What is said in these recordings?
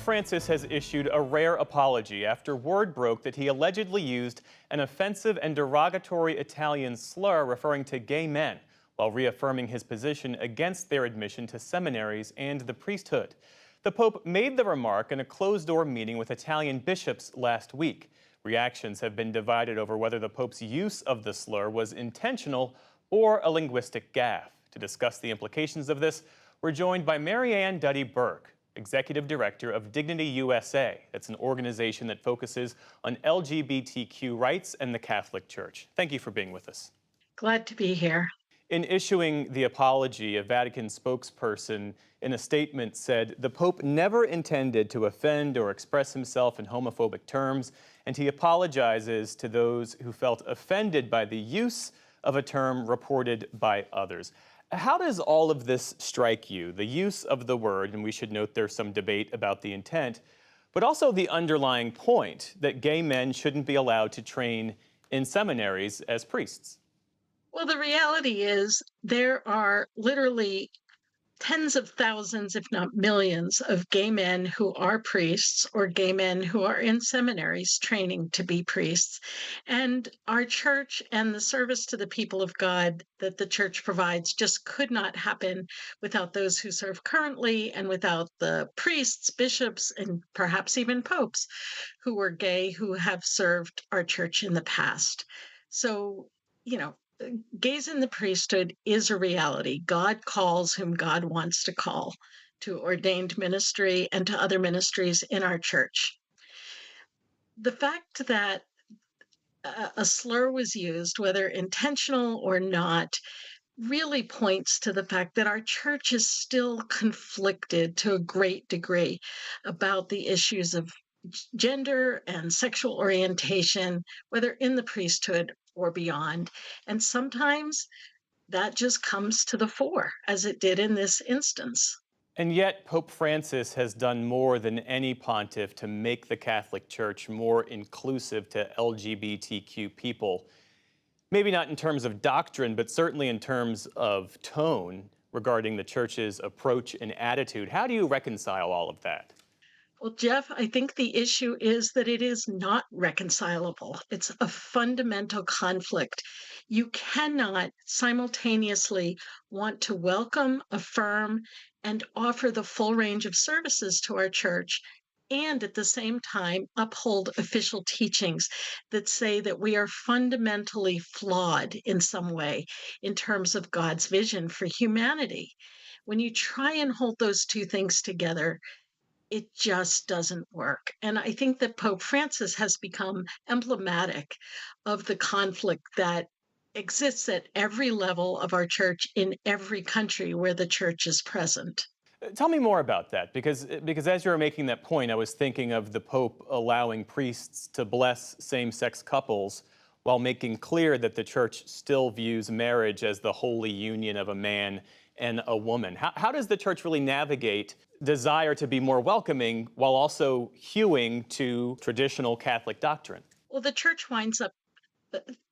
Francis has issued a rare apology after word broke that he allegedly used an offensive and derogatory Italian slur referring to gay men while reaffirming his position against their admission to seminaries and the priesthood. The Pope made the remark in a closed-door meeting with Italian bishops last week. Reactions have been divided over whether the Pope's use of the slur was intentional or a linguistic gaffe. To discuss the implications of this, we're joined by Marianne Duddy Burke, Executive Director of Dignity USA. That's an organization that focuses on LGBTQ rights and the Catholic Church. Thank you for being with us. Glad to be here. In issuing the apology, a Vatican spokesperson in a statement said the Pope never intended to offend or express himself in homophobic terms, and he apologizes to those who felt offended by the use of a term reported by others. How does all of this strike you? The use of the word, and we should note there's some debate about the intent, but also the underlying point that gay men shouldn't be allowed to train in seminaries as priests. Well, the reality is there are literally tens of thousands, if not millions, of gay men who are priests or gay men who are in seminaries training to be priests. And our church and the service to the people of God that the church provides just could not happen without those who serve currently and without the priests, bishops, and perhaps even popes who were gay who have served our church in the past. So, you know, gays in the priesthood is a reality. God calls whom God wants to call to ordained ministry and to other ministries in our church. The fact that a slur was used, whether intentional or not, really points to the fact that our church is still conflicted to a great degree about the issues of gender and sexual orientation, whether in the priesthood or beyond. And sometimes that just comes to the fore, as it did in this instance. And yet, Pope Francis has done more than any pontiff to make the Catholic Church more inclusive to LGBTQ people. Maybe not in terms of doctrine, but certainly in terms of tone regarding the Church's approach and attitude. How do you reconcile all of that? Well, Jeff, I think the issue is that it is not reconcilable. It's a fundamental conflict. You cannot simultaneously want to welcome, affirm, and offer the full range of services to our church and at the same time uphold official teachings that say that we are fundamentally flawed in some way in terms of God's vision for humanity. When you try and hold those two things together, it just doesn't work. And I think that Pope Francis has become emblematic of the conflict that exists at every level of our church in every country where the church is present. Tell me more about that, because as you were making that point, I was thinking of the Pope allowing priests to bless same-sex couples while making clear that the Church still views marriage as the holy union of a man and a woman. How does the Church really navigate desire to be more welcoming while also hewing to traditional Catholic doctrine? Well, the church winds up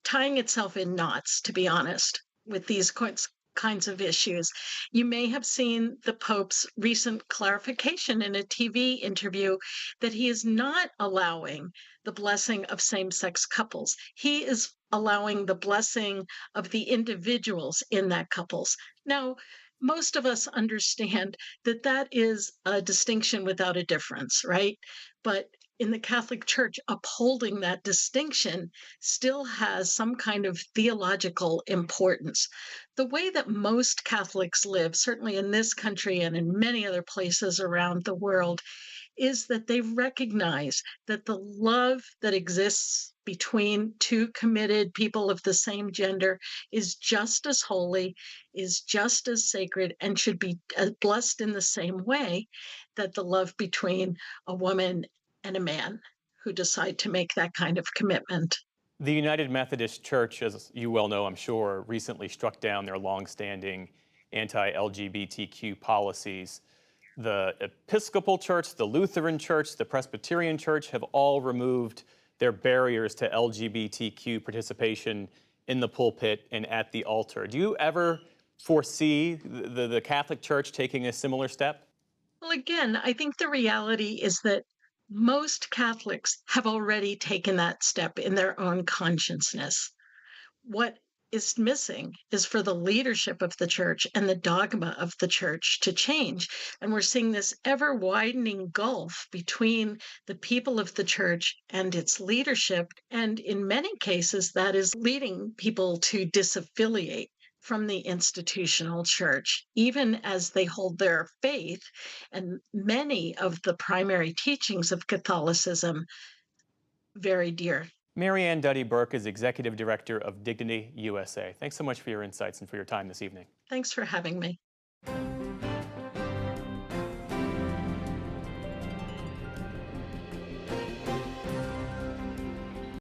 tying itself in knots, to be honest, with these kinds of issues. You may have seen the Pope's recent clarification in a TV interview that he is not allowing the blessing of same sex couples. He is allowing the blessing of the individuals in that couples. Now, most of us understand that that is a distinction without a difference, right? But in the Catholic Church, upholding that distinction still has some kind of theological importance. The way that most Catholics live, certainly in this country and in many other places around the world, is that they recognize that the love that exists between two committed people of the same gender is just as holy, is just as sacred, and should be blessed in the same way that the love between a woman and a man who decide to make that kind of commitment. The United Methodist Church, as you well know, I'm sure, recently struck down their longstanding anti-LGBTQ policies. The Episcopal Church, the Lutheran Church, the Presbyterian Church have all removed their barriers to LGBTQ participation in the pulpit and at the altar. Do you ever foresee the Catholic Church taking a similar step? Well, again, I think the reality is that most Catholics have already taken that step in their own consciousness. What is missing is for the leadership of the church and the dogma of the church to change. And we're seeing this ever widening gulf between the people of the church and its leadership. And in many cases, that is leading people to disaffiliate from the institutional church, even as they hold their faith and many of the primary teachings of Catholicism very dear. Marianne Duddy Burke is Executive Director of Dignity USA. Thanks so much for your insights and for your time this evening. Thanks for having me.